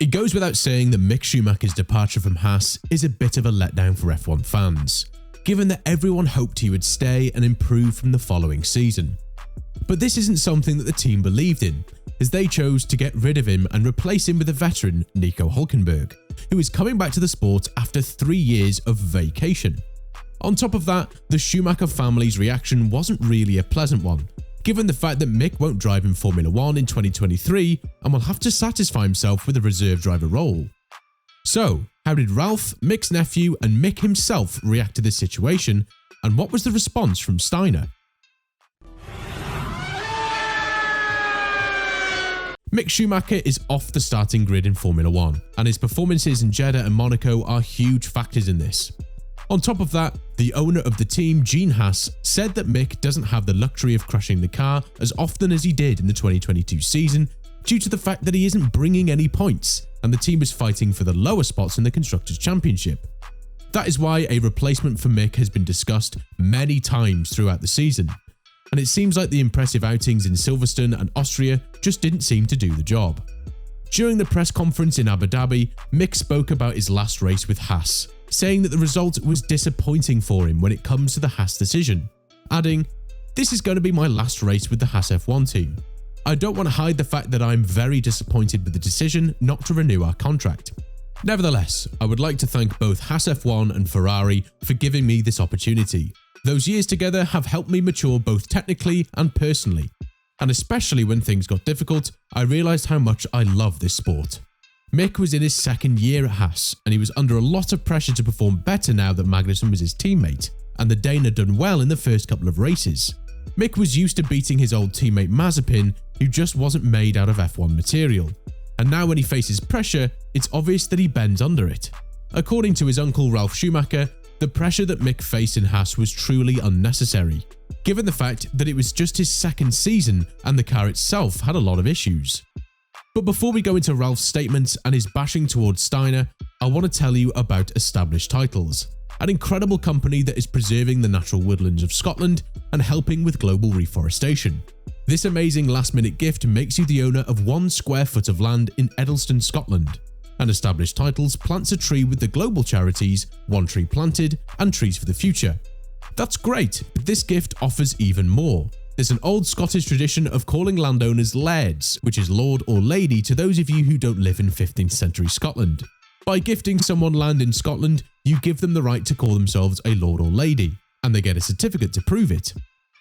It goes without saying that Mick Schumacher's departure from Haas is a bit of a letdown for F1 fans, given that everyone hoped he would stay and improve from the following season. But this isn't something that the team believed in, as they chose to get rid of him and replace him with a veteran, Nico Hülkenberg, who is coming back to the sport after 3 years of vacation. On top of that, the Schumacher family's reaction wasn't really a pleasant one, given the fact that Mick won't drive in Formula 1 in 2023 and will have to satisfy himself with a reserve driver role. So, how did Ralf, Mick's nephew, and Mick himself react to this situation, and what was the response from Steiner? Mick Schumacher is off the starting grid in Formula 1, and his performances in Jeddah and Monaco are huge factors in this. On top of that, the owner of the team, Gene Haas, said that Mick doesn't have the luxury of crashing the car as often as he did in the 2022 season due to the fact that he isn't bringing any points and the team is fighting for the lower spots in the Constructors' Championship. That is why a replacement for Mick has been discussed many times throughout the season, and it seems like the impressive outings in Silverstone and Austria just didn't seem to do the job. During the press conference in Abu Dhabi, Mick spoke about his last race with Haas, saying that the result was disappointing for him when it comes to the Haas decision, adding, "This is going to be my last race with the Haas F1 team. I don't want to hide the fact that I'm very disappointed with the decision not to renew our contract. Nevertheless, I would like to thank both Haas F1 and Ferrari for giving me this opportunity. Those years together have helped me mature both technically and personally, and especially when things got difficult, I realised how much I love this sport." Mick was in his second year at Haas, and he was under a lot of pressure to perform better now that Magnussen was his teammate, and the Dane had done well in the first couple of races. Mick was used to beating his old teammate Mazepin, who just wasn't made out of F1 material, and now when he faces pressure, it's obvious that he bends under it. According to his uncle Ralf Schumacher, the pressure that Mick faced in Haas was truly unnecessary, given the fact that it was just his second season and the car itself had a lot of issues. But before we go into Ralph's statements and his bashing towards Steiner, I want to tell you about Established Titles, an incredible company that is preserving the natural woodlands of Scotland and helping with global reforestation. This amazing last-minute gift makes you the owner of 1 square foot of land in Edelston, Scotland, and Established Titles plants a tree with the global charities One Tree Planted and Trees for the Future. That's great, but this gift offers even more. There's an old Scottish tradition of calling landowners lairds, which is lord or lady to those of you who don't live in 15th century Scotland. By gifting someone land in Scotland, you give them the right to call themselves a lord or lady, and they get a certificate to prove it.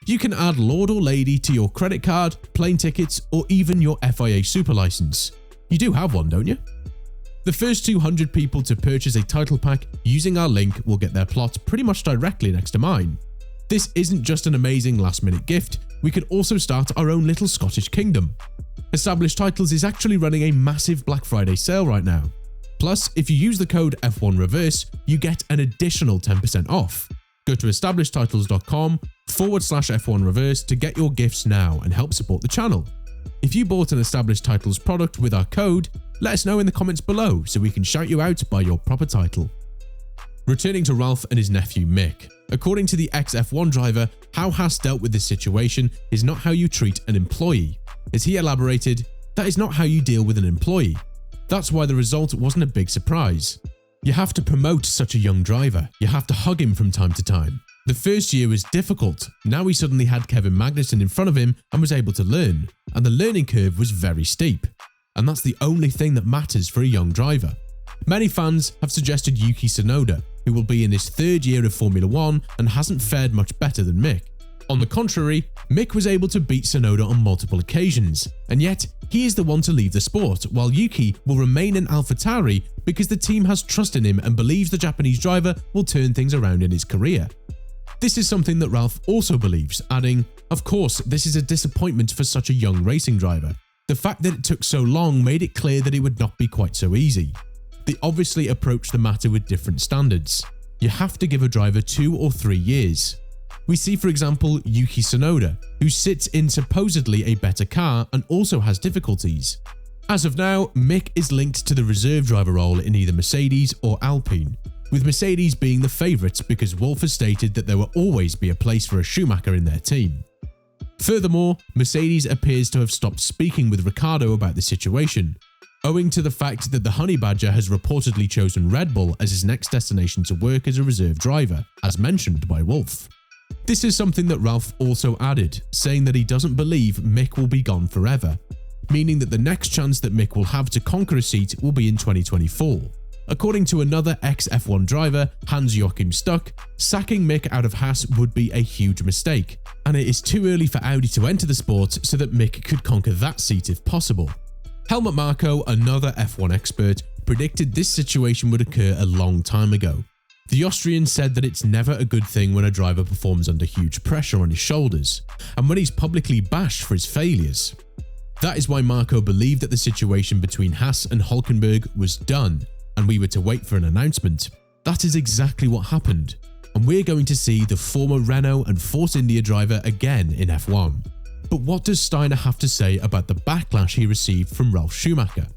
You can add lord or lady to your credit card, plane tickets, or even your FIA super license. You do have one, don't you? The first 200 people to purchase a title pack using our link will get their plot pretty much directly next to mine. This isn't just an amazing last-minute gift, we could also start our own little Scottish kingdom. Established Titles is actually running a massive Black Friday sale right now. Plus, if you use the code F1Reverse, you get an additional 10% off. Go to establishedtitles.com/F1Reverse to get your gifts now and help support the channel. If you bought an Established Titles product with our code, let us know in the comments below so we can shout you out by your proper title. Returning to Ralf and his nephew Mick. According to the ex-F1 driver, how Haas dealt with this situation is not how you treat an employee. As he elaborated, that is not how you deal with an employee. That's why the result wasn't a big surprise. You have to promote such a young driver. You have to hug him from time to time. The first year was difficult. Now he suddenly had Kevin Magnussen in front of him and was able to learn. And the learning curve was very steep. And that's the only thing that matters for a young driver. Many fans have suggested Yuki Tsunoda, who will be in his 3rd year of Formula 1 and hasn't fared much better than Mick. On the contrary, Mick was able to beat Tsunoda on multiple occasions, and yet he is the one to leave the sport, while Yuki will remain in AlphaTauri because the team has trust in him and believes the Japanese driver will turn things around in his career. This is something that Ralf also believes, adding, "Of course, this is a disappointment for such a young racing driver. The fact that it took so long made it clear that it would not be quite so easy. They obviously approach the matter with different standards. You have to give a driver 2 or 3 years. We see, for example, Yuki Tsunoda, who sits in supposedly a better car and also has difficulties. As of now, Mick is linked to the reserve driver role in either Mercedes or Alpine, with Mercedes being the favourites because Wolff has stated that there will always be a place for a Schumacher in their team. Furthermore, Mercedes appears to have stopped speaking with Ricciardo about the situation. owing to the fact that the Honey Badger has reportedly chosen Red Bull as his next destination to work as a reserve driver, as mentioned by Wolff. This is something that Ralph also added, saying that he doesn't believe Mick will be gone forever, meaning that the next chance that Mick will have to conquer a seat will be in 2024. According to another ex-F1 driver, Hans-Joachim Stuck, sacking Mick out of Haas would be a huge mistake, and it is too early for Audi to enter the sport so that Mick could conquer that seat if possible. Helmut Marko, another F1 expert, predicted this situation would occur a long time ago. The Austrian said that it's never a good thing when a driver performs under huge pressure on his shoulders, and when he's publicly bashed for his failures. That is why Marko believed that the situation between Haas and Hülkenberg was done, and we were to wait for an announcement. That is exactly what happened, and we're going to see the former Renault and Force India driver again in F1. But what does Steiner have to say about the backlash he received from Ralf Schumacher?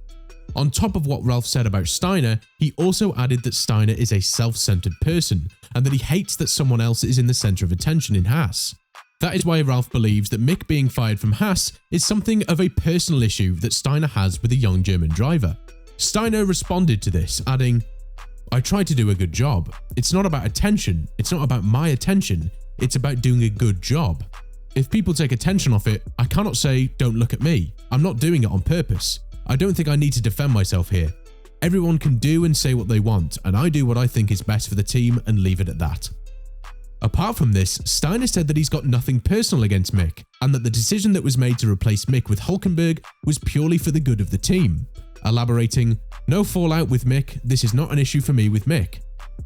On top of what Ralf said about Steiner, he also added that Steiner is a self-centered person and that he hates that someone else is in the center of attention in Haas. That is why Ralf believes that Mick being fired from Haas is something of a personal issue that Steiner has with a young German driver. Steiner responded to this, adding, "I try to do a good job. It's not about attention, it's not about my attention, it's about doing a good job. If people take attention off it, I cannot say, don't look at me. I'm not doing it on purpose. I don't think I need to defend myself here. Everyone can do and say what they want, and I do what I think is best for the team and leave it at that." Apart from this, Steiner said that he's got nothing personal against Mick, and that the decision that was made to replace Mick with Hülkenberg was purely for the good of the team. Elaborating, "No fallout with Mick, this is not an issue for me with Mick.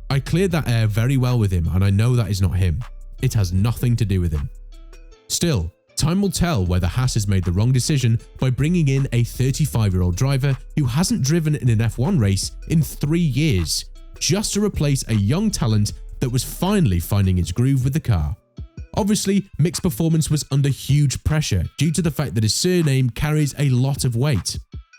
I cleared that air very well with him and I know that is not him. It has nothing to do with him." Still, time will tell whether Haas has made the wrong decision by bringing in a 35-year-old driver who hasn't driven in an F1 race in 3 years, just to replace a young talent that was finally finding its groove with the car. Obviously, Mick's performance was under huge pressure due to the fact that his surname carries a lot of weight.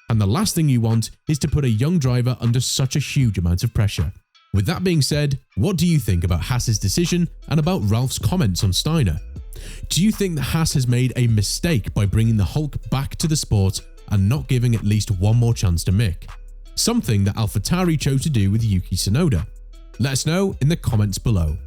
And the last thing you want is to put a young driver under such a huge amount of pressure. With that being said, what do you think about Haas's decision and about Ralph's comments on Steiner? Do you think that Haas has made a mistake by bringing the Hulk back to the sport and not giving at least one more chance to Mick? Something that AlphaTauri chose to do with Yuki Tsunoda. Let us know in the comments below.